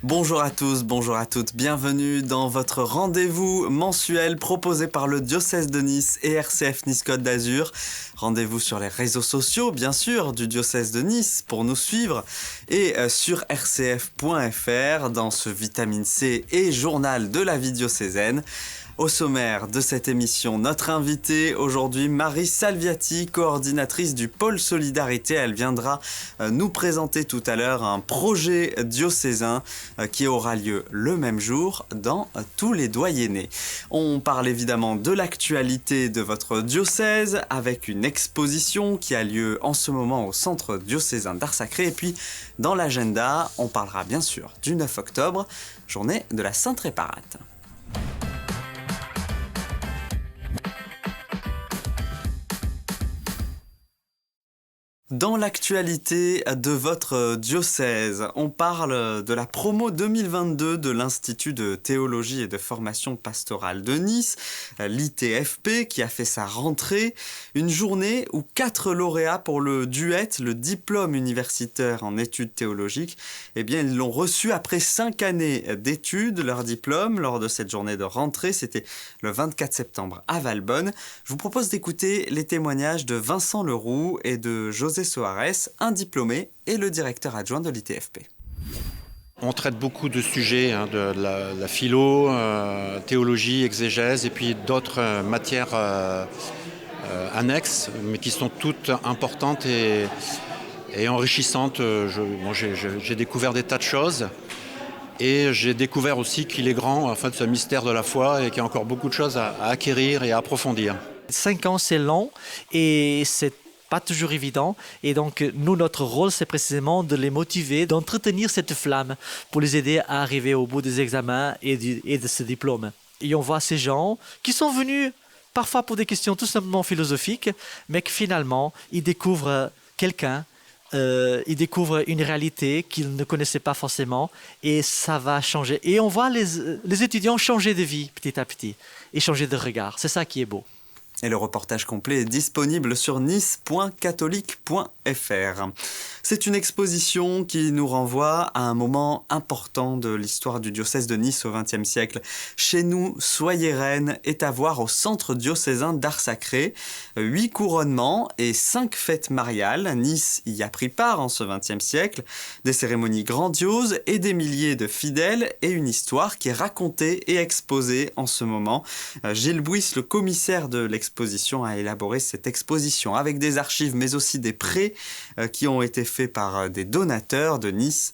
Bonjour à tous, bonjour à toutes, bienvenue dans votre rendez-vous mensuel proposé par le diocèse de Nice et RCF Nice Côte d'Azur. Rendez-vous sur les réseaux sociaux, bien sûr, du diocèse de Nice pour nous suivre et sur rcf.fr dans ce Vitamine C et journal de la vie diocésaine. Au sommaire de cette émission, notre invitée aujourd'hui, Marie Salviati, coordinatrice du pôle Solidarité. Elle viendra nous présenter tout à l'heure un projet diocésain qui aura lieu le même jour dans tous les doyennés. On parle évidemment de l'actualité de votre diocèse avec une exposition qui a lieu en ce moment au centre diocésain d'Art Sacré. Et puis dans l'agenda, on parlera bien sûr du 9 octobre, journée de la Sainte Réparate. Dans l'actualité de votre diocèse, on parle de la promo 2022 de l'Institut de théologie et de formation pastorale de Nice, l'ITFP, qui a fait sa rentrée. Une journée où 4 lauréats pour le DUET, le diplôme universitaire en études théologiques, ils l'ont reçu après 5 années d'études, leur diplôme, lors de cette journée de rentrée. C'était le 24 septembre à Valbonne. Je vous propose d'écouter les témoignages de Vincent Leroux et de José Soares, un diplômé et le directeur adjoint de l'ITFP. On traite beaucoup de sujets, de la philo, théologie, exégèse et puis d'autres matières annexes, mais qui sont toutes importantes et enrichissantes. J'ai découvert des tas de choses et j'ai découvert aussi qu'il est grand, ce mystère de la foi, et qu'il y a encore beaucoup de choses à acquérir et à approfondir. 5 ans, c'est long et c'est pas toujours évident. Et donc, nous, notre rôle, c'est précisément de les motiver, d'entretenir cette flamme pour les aider à arriver au bout des examens et de ce diplôme. Et on voit ces gens qui sont venus parfois pour des questions tout simplement philosophiques, mais que finalement, ils découvrent quelqu'un, ils découvrent une réalité qu'ils ne connaissaient pas forcément et ça va changer. Et on voit les étudiants changer de vie petit à petit et changer de regard. C'est ça qui est beau. Et le reportage complet est disponible sur nice.catholique.fr. C'est une exposition qui nous renvoie à un moment important de l'histoire du diocèse de Nice au XXe siècle. Chez nous, Soyez reine est à voir au centre diocésain d'Art Sacré. 8 couronnements et 5 fêtes mariales. Nice y a pris part en ce XXe siècle. Des cérémonies grandioses et des milliers de fidèles et une histoire qui est racontée et exposée en ce moment. Gilles Bouis, le commissaire de l'exposition, a élaboré cette exposition avec des archives mais aussi des prêts qui ont été faits par des donateurs de Nice.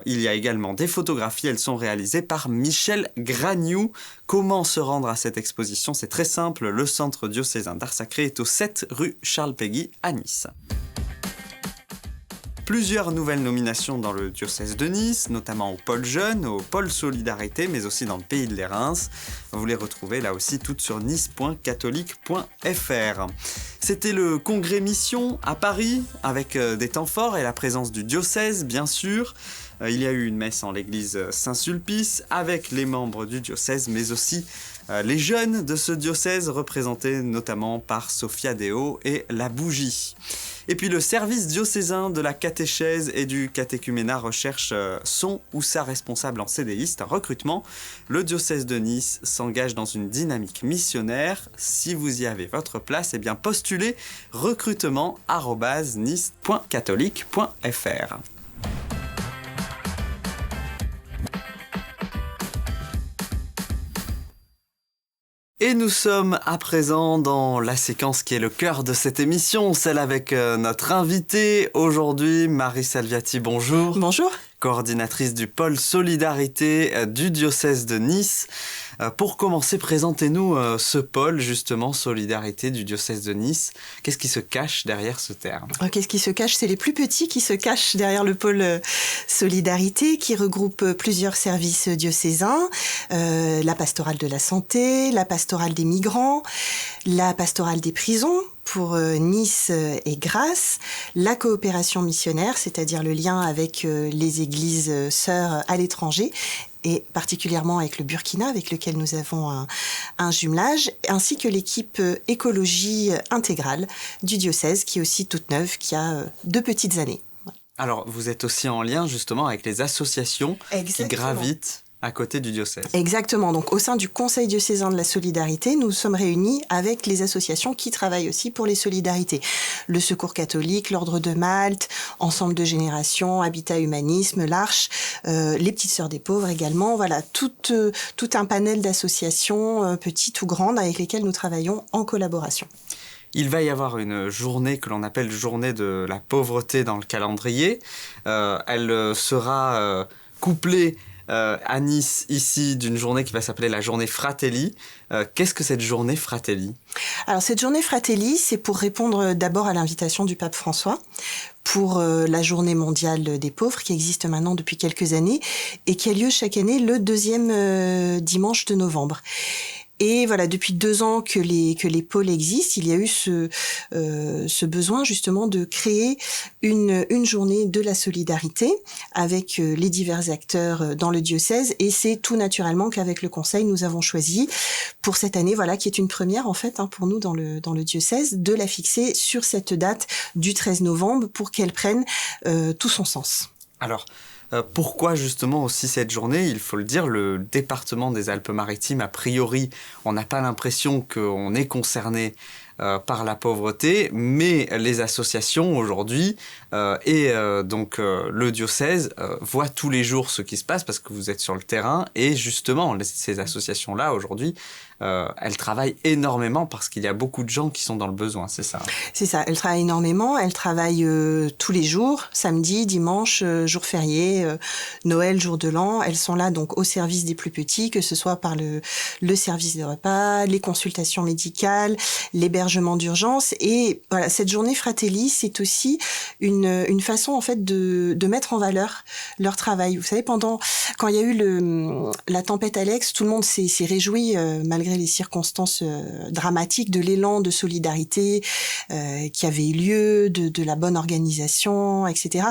Il y a également des photographies, elles sont réalisées par Michel Gragnoux. Comment se rendre à cette exposition? C'est très simple, le centre diocésain d'Art Sacré est au 7 rue Charles Péguy à Nice. Plusieurs nouvelles nominations dans le diocèse de Nice, notamment au pôle jeune, au pôle solidarité, mais aussi dans le pays de l'Érins. Vous les retrouvez là aussi toutes sur nice.catholique.fr. C'était le congrès Mission à Paris, avec des temps forts et la présence du diocèse, bien sûr. Il y a eu une messe en l'église Saint-Sulpice avec les membres du diocèse, mais aussi les jeunes de ce diocèse, représentés notamment par Sophia Deo et La Bougie. Et puis le service diocésain de la catéchèse et du catéchuménat recherche son ou sa responsable en CDI, un recrutement. Le diocèse de Nice s'engage dans une dynamique missionnaire. Si vous y avez votre place, postulez recrutement@nice.catholique.fr. Et nous sommes à présent dans la séquence qui est le cœur de cette émission, celle avec notre invitée aujourd'hui, Marie Salviati. Bonjour. Bonjour. Coordinatrice du pôle Solidarité du diocèse de Nice. Pour commencer, présentez-nous ce pôle, justement, Solidarité du diocèse de Nice. Qu'est-ce qui se cache derrière ce terme? Qu'est-ce qui se cache? C'est les plus petits qui se cachent derrière le pôle Solidarité, qui regroupe plusieurs services diocésains, la pastorale de la santé, la pastorale des migrants, la pastorale des prisons, pour Nice et Grasse, la coopération missionnaire, c'est-à-dire le lien avec les églises sœurs à l'étranger, et particulièrement avec le Burkina, avec lequel nous avons un jumelage, ainsi que l'équipe écologie intégrale du diocèse, qui est aussi toute neuve, qui a 2 petites années. Alors, vous êtes aussi en lien justement avec les associations qui gravitent à côté du diocèse. Exactement. Donc, au sein du Conseil diocésain de la solidarité, nous sommes réunis avec les associations qui travaillent aussi pour les solidarités. Le Secours catholique, l'Ordre de Malte, Ensemble de génération, Habitat Humanisme, l'Arche, les Petites Sœurs des Pauvres également. Voilà, tout un panel d'associations, petites ou grandes, avec lesquelles nous travaillons en collaboration. Il va y avoir une journée que l'on appelle journée de la pauvreté dans le calendrier. Elle sera couplée à Nice, ici, d'une journée qui va s'appeler la journée Fratelli. Qu'est-ce que cette journée Fratelli ? Alors, cette journée Fratelli, c'est pour répondre d'abord à l'invitation du pape François pour la journée mondiale des pauvres qui existe maintenant depuis quelques années et qui a lieu chaque année le deuxième dimanche de novembre. Et voilà, depuis 2 ans que les pôles existent, il y a eu ce besoin justement de créer une journée de la solidarité avec les divers acteurs dans le diocèse. Et c'est tout naturellement qu'avec le Conseil, nous avons choisi pour cette année, voilà, qui est une première en fait pour nous dans le diocèse, de la fixer sur cette date du 13 novembre pour qu'elle prenne tout son sens. Alors, pourquoi justement aussi cette journée ? Il faut le dire, le département des Alpes-Maritimes, a priori, on n'a pas l'impression qu'on est concerné par la pauvreté, mais les associations aujourd'hui donc le diocèse voient tous les jours ce qui se passe parce que vous êtes sur le terrain et justement ces associations-là aujourd'hui elles travaillent énormément parce qu'il y a beaucoup de gens qui sont dans le besoin, c'est ça ? C'est ça, elles travaillent énormément, elles travaillent tous les jours, samedi, dimanche, jour férié, Noël, jour de l'an. Elles sont là donc au service des plus petits, que ce soit par le service des repas, les consultations médicales, l'hébergement d'urgence. Et voilà, cette journée Fratelli, c'est aussi une façon en fait de mettre en valeur leur travail. Vous savez, quand il y a eu la tempête Alex, tout le monde s'est réjoui malgré les circonstances dramatiques de l'élan de solidarité qui avait eu lieu, de la bonne organisation, etc.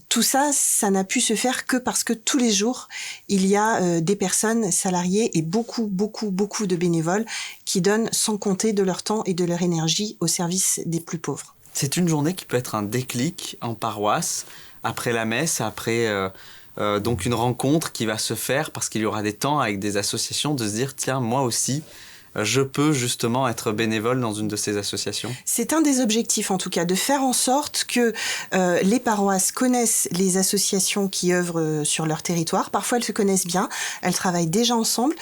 Tout ça, ça n'a pu se faire que parce que tous les jours, il y a des personnes salariées et beaucoup de bénévoles qui donnent sans compter de leur temps et de leur énergie au service des plus pauvres. C'est une journée qui peut être un déclic en paroisse, après la messe, après donc une rencontre qui va se faire parce qu'il y aura des temps avec des associations de se dire « Tiens, moi aussi, je peux justement être bénévole dans une de ces associations ». C'est un des objectifs en tout cas, de faire en sorte que les paroisses connaissent les associations qui œuvrent sur leur territoire. Parfois elles se connaissent bien, elles travaillent déjà ensemble.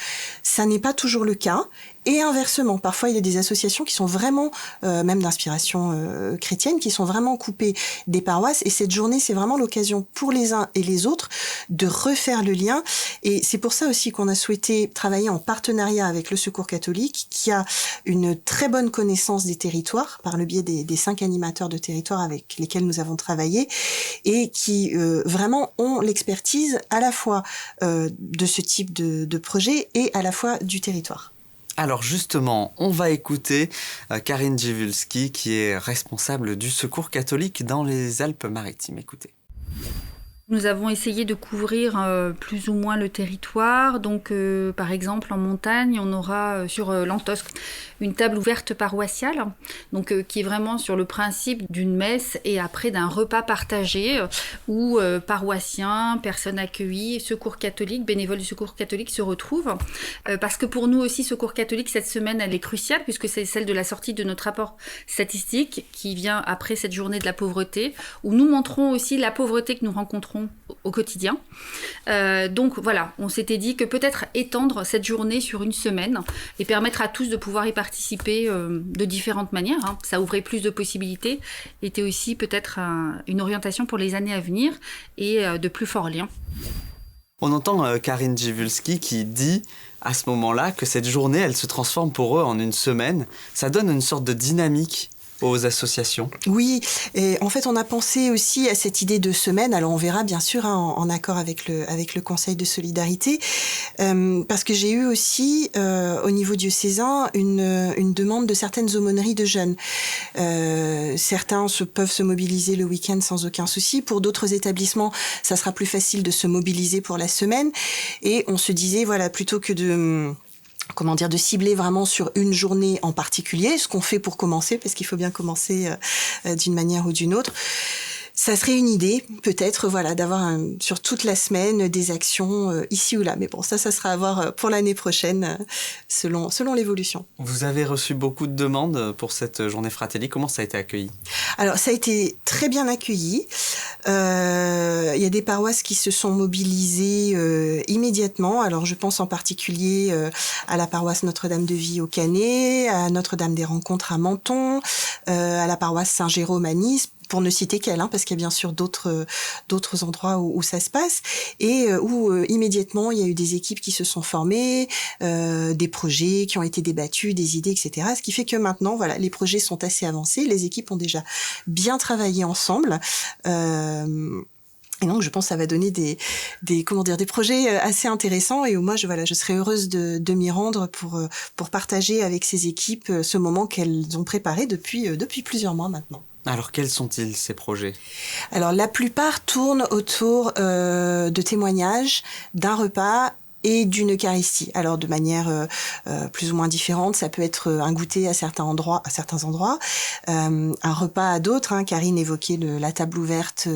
Ça n'est pas toujours le cas. Et inversement, parfois il y a des associations qui sont vraiment, même d'inspiration chrétienne, qui sont vraiment coupées des paroisses. Et cette journée, c'est vraiment l'occasion pour les uns et les autres de refaire le lien. Et c'est pour ça aussi qu'on a souhaité travailler en partenariat avec le Secours catholique, qui a une très bonne connaissance des territoires par le biais des 5 animateurs de territoire avec lesquels nous avons travaillé, et qui vraiment ont l'expertise à la fois de ce type de projet et à la fois du territoire. Alors justement, on va écouter Karine Dziewulski qui est responsable du Secours catholique dans les Alpes-Maritimes. Écoutez. Nous avons essayé de couvrir plus ou moins le territoire. Donc, par exemple, en montagne, on aura sur l'Antosque une table ouverte paroissiale, donc qui est vraiment sur le principe d'une messe et après d'un repas partagé où paroissiens, personnes accueillies, secours catholique, bénévoles du secours catholique se retrouvent. Parce que pour nous aussi, secours catholique, cette semaine, elle est cruciale puisque c'est celle de la sortie de notre rapport statistique qui vient après cette journée de la pauvreté, où nous montrons aussi la pauvreté que nous rencontrons au quotidien. Donc voilà, on s'était dit que peut-être étendre cette journée sur une semaine et permettre à tous de pouvoir y participer de différentes manières. Hein. Ça ouvrait plus de possibilités, était aussi peut-être une orientation pour les années à venir et de plus forts liens. On entend Karine Dziewulski qui dit à ce moment-là que cette journée, elle se transforme pour eux en une semaine. Ça donne une sorte de dynamique aux associations. Oui, et en fait on a pensé aussi à cette idée de semaine, alors on verra bien sûr en accord avec le Conseil de solidarité, parce que j'ai eu aussi au niveau diocésain une demande de certaines aumôneries de jeunes. Certains peuvent se mobiliser le week-end sans aucun souci, pour d'autres établissements ça sera plus facile de se mobiliser pour la semaine, et on se disait voilà, plutôt que de cibler vraiment sur une journée en particulier, ce qu'on fait pour commencer, parce qu'il faut bien commencer d'une manière ou d'une autre, Ça serait une idée, peut-être, voilà, d'avoir sur toute la semaine des actions ici ou là. Mais bon, ça sera à voir pour l'année prochaine, selon l'évolution. Vous avez reçu beaucoup de demandes pour cette journée Fratelli. Comment ça a été accueilli ? Alors, ça a été très bien accueilli. Il y a des paroisses qui se sont mobilisées immédiatement. Alors, je pense en particulier à la paroisse Notre-Dame de Vie au Canet, à Notre-Dame des Rencontres à Menton, à la paroisse Saint-Jérôme à Nice, pour ne citer qu'elle, parce qu'il y a bien sûr d'autres endroits où ça se passe, et où immédiatement il y a eu des équipes qui se sont formées, des projets qui ont été débattus, des idées, etc. Ce qui fait que maintenant, voilà, les projets sont assez avancés, les équipes ont déjà bien travaillé ensemble. Et donc, je pense que ça va donner des projets assez intéressants, et où moi, je serais heureuse de m'y rendre pour partager avec ces équipes ce moment qu'elles ont préparé depuis plusieurs mois maintenant. Alors, quels sont-ils, ces projets ? Alors, la plupart tournent autour de témoignages, d'un repas et d'une Eucharistie. Alors, de manière plus ou moins différente, ça peut être un goûter à certains endroits, un repas à d'autres. Karine évoquait la table ouverte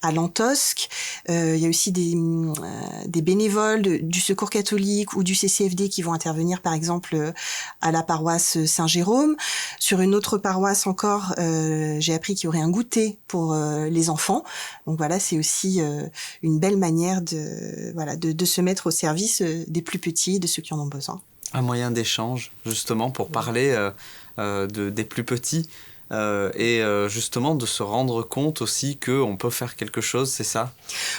à l'Antosque. Il y a aussi des bénévoles du Secours catholique ou du CCFD qui vont intervenir, par exemple, à la paroisse Saint-Jérôme. Sur une autre paroisse encore, j'ai appris qu'il y aurait un goûter pour les enfants. Donc voilà, c'est aussi une belle manière de se mettre au service des plus petits, de ceux qui en ont besoin. Un moyen d'échange, justement, pour parler des plus petits et justement de se rendre compte aussi qu'on peut faire quelque chose, c'est ça ?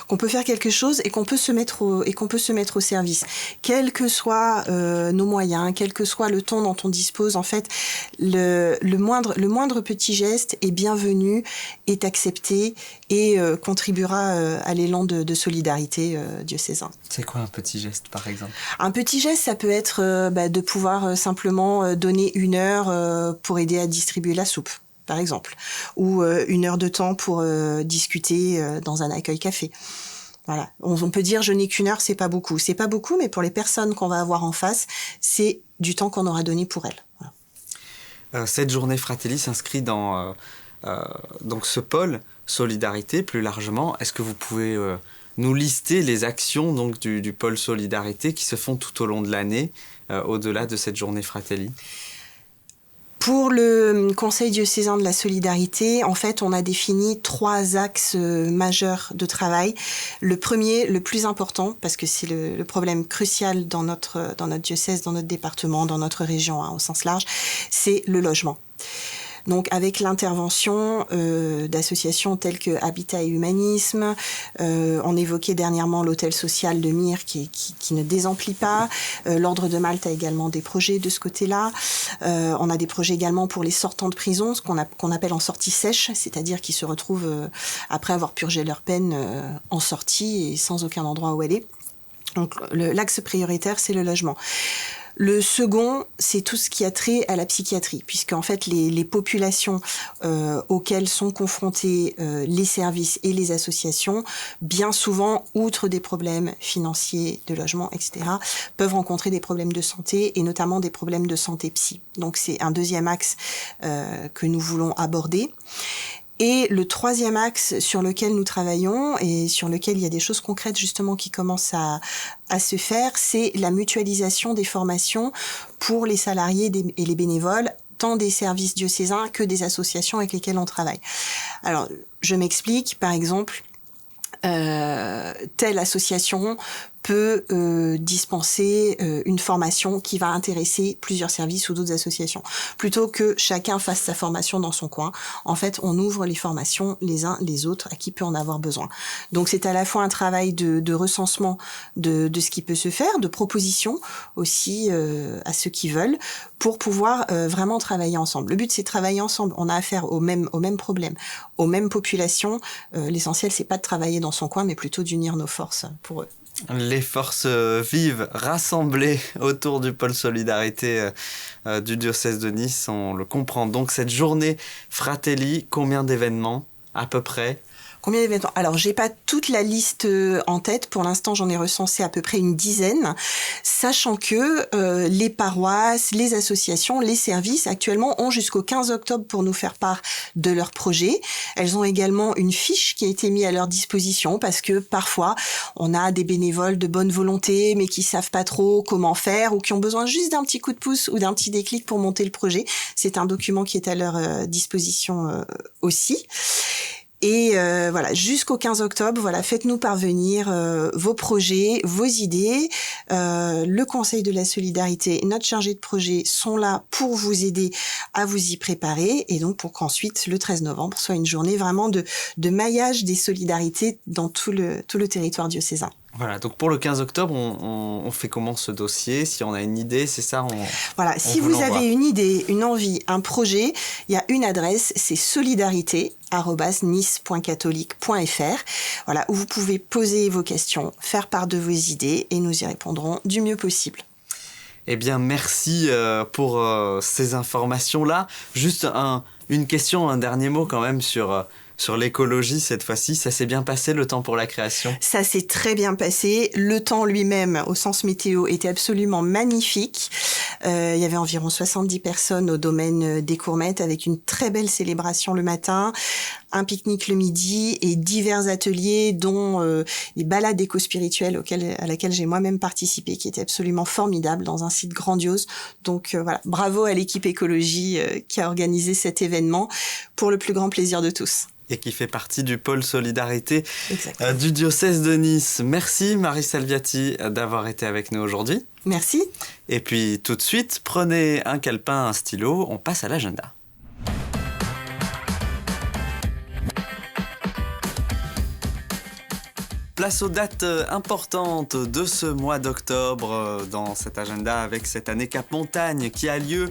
Qu'on peut faire quelque chose et qu'on peut se mettre au service. Quels que soient nos moyens, quel que soit le temps dont on dispose, en fait, le moindre petit geste est bienvenu, est accepté et contribuera à l'élan de solidarité diocésain. C'est quoi un petit geste, par exemple ? Un petit geste, ça peut être de pouvoir simplement donner 1 heure pour aider à distribuer la soupe, par exemple, ou 1 heure de temps pour discuter dans un accueil café. Voilà. On peut dire je n'ai qu'1 heure, c'est pas beaucoup. C'est pas beaucoup, mais pour les personnes qu'on va avoir en face, c'est du temps qu'on aura donné pour elles. Voilà. Cette journée Fratelli s'inscrit dans donc ce pôle Solidarité plus largement. Est-ce que vous pouvez nous lister les actions donc, du pôle Solidarité qui se font tout au long de l'année, au-delà de cette journée Fratelli ? Pour le Conseil diocésain de la solidarité, en fait, on a défini 3 axes majeurs de travail. Le premier, le plus important, parce que c'est le problème crucial dans notre diocèse, dans notre département, dans notre région au sens large, c'est le logement. Donc avec l'intervention d'associations telles que Habitat et Humanisme, on évoquait dernièrement l'hôtel social de Myre qui ne désemplit pas, l'Ordre de Malte a également des projets de ce côté-là, on a des projets également pour les sortants de prison, ce qu'on appelle en sortie sèche, c'est-à-dire qui se retrouvent après avoir purgé leur peine en sortie et sans aucun endroit où aller. Donc l'axe prioritaire, c'est le logement. Le second, c'est tout ce qui a trait à la psychiatrie, puisqu'en fait, les populations auxquelles sont confrontés les services et les associations, bien souvent, outre des problèmes financiers, de logement, etc., peuvent rencontrer des problèmes de santé, et notamment des problèmes de santé psy. Donc, c'est un deuxième axe que nous voulons aborder. Et le troisième axe sur lequel nous travaillons et sur lequel il y a des choses concrètes justement qui commencent à se faire, c'est la mutualisation des formations pour les salariés et les bénévoles, tant des services diocésains que des associations avec lesquelles on travaille. Alors, je m'explique, par exemple, telle association peut dispenser une formation qui va intéresser plusieurs services ou d'autres associations. Plutôt que chacun fasse sa formation dans son coin, en fait, on ouvre les formations les uns les autres à qui peut en avoir besoin. Donc, c'est à la fois un travail de recensement de ce qui peut se faire, de proposition aussi à ceux qui veulent, pour pouvoir vraiment travailler ensemble. Le but, c'est de travailler ensemble. On a affaire au même problème, aux mêmes populations. L'essentiel, c'est pas de travailler dans son coin, mais plutôt d'unir nos forces pour eux. Les forces vives rassemblées autour du pôle Solidarité du diocèse de Nice, on le comprend. Donc cette journée Fratelli, combien d'événements à peu près ? Combien d'événements? Alors, j'ai pas toute la liste en tête. Pour l'instant, j'en ai recensé à peu près une dizaine, sachant que les paroisses, les associations, les services actuellement ont jusqu'au 15 octobre pour nous faire part de leurs projets. Elles ont également une fiche qui a été mise à leur disposition parce que parfois, on a des bénévoles de bonne volonté, mais qui savent pas trop comment faire ou qui ont besoin juste d'un petit coup de pouce ou d'un petit déclic pour monter le projet. C'est un document qui est à leur disposition aussi. Et voilà, jusqu'au 15 octobre, voilà, faites-nous parvenir vos projets, vos idées. Le Conseil de la Solidarité, notre chargé de projet sont là pour vous aider à vous y préparer et donc pour qu'ensuite, le 13 novembre, soit une journée vraiment de maillage des solidarités dans tout le territoire diocésain. Voilà, donc pour le 15 octobre, on fait comment ce dossier? Si on a une idée, c'est ça? Voilà, si vous avez une idée, une envie, un projet, il y a une adresse, c'est solidarité@nice.catholique.fr, voilà, où vous pouvez poser vos questions, faire part de vos idées et nous y répondrons du mieux possible. Eh bien, merci pour ces informations-là. Juste une question, un dernier mot quand même sur l'écologie cette fois-ci. Ça s'est bien passé le temps pour la création? Ça s'est très bien passé. Le temps lui-même, au sens météo, était absolument magnifique. Il y avait environ 70 personnes au domaine des Courmettes avec une très belle célébration le matin, un pique-nique le midi et divers ateliers dont des balades éco-spirituelles à laquelle j'ai moi-même participé qui étaient absolument formidables dans un site grandiose. Donc voilà, bravo à l'équipe écologie qui a organisé cet événement pour le plus grand plaisir de tous. Et qui fait partie du pôle solidarité du diocèse de Nice. Merci Marie Salviati d'avoir été avec nous aujourd'hui. Merci. Et puis tout de suite, prenez un calepin, un stylo, on passe à l'agenda. Place aux dates importantes de ce mois d'octobre dans cet agenda avec cette année Cap Montagne qui a lieu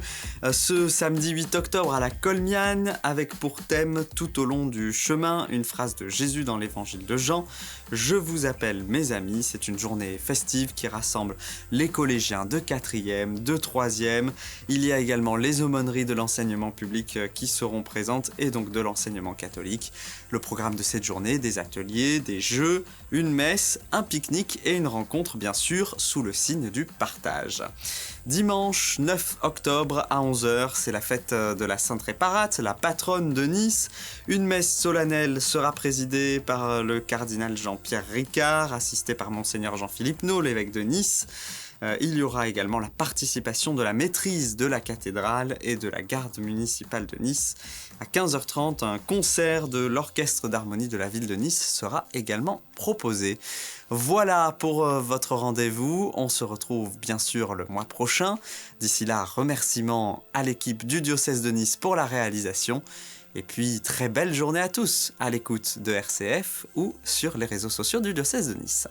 ce samedi 8 octobre à la Colmiane avec pour thème tout au long du chemin une phrase de Jésus dans l'évangile de Jean. Je vous appelle mes amis, c'est une journée festive qui rassemble les collégiens de 4e, de 3e. Il y a également les aumôneries de l'enseignement public qui seront présentes et donc de l'enseignement catholique. Le programme de cette journée, des ateliers, des jeux, une messe, un pique-nique et une rencontre bien sûr sous le signe du partage. Dimanche 9 octobre à 11h, c'est la fête de la Sainte Réparate, la patronne de Nice. Une messe solennelle sera présidée par le cardinal Jean-Pierre Ricard, assisté par Monseigneur Jean-Philippe Naud, l'évêque de Nice. Il y aura également la participation de la maîtrise de la cathédrale et de la garde municipale de Nice. À 15h30, un concert de l'orchestre d'harmonie de la ville de Nice sera également proposé. Voilà pour votre rendez-vous. On se retrouve bien sûr le mois prochain. D'ici là, remerciements à l'équipe du diocèse de Nice pour la réalisation. Et puis, très belle journée à tous à l'écoute de RCF ou sur les réseaux sociaux du diocèse de Nice.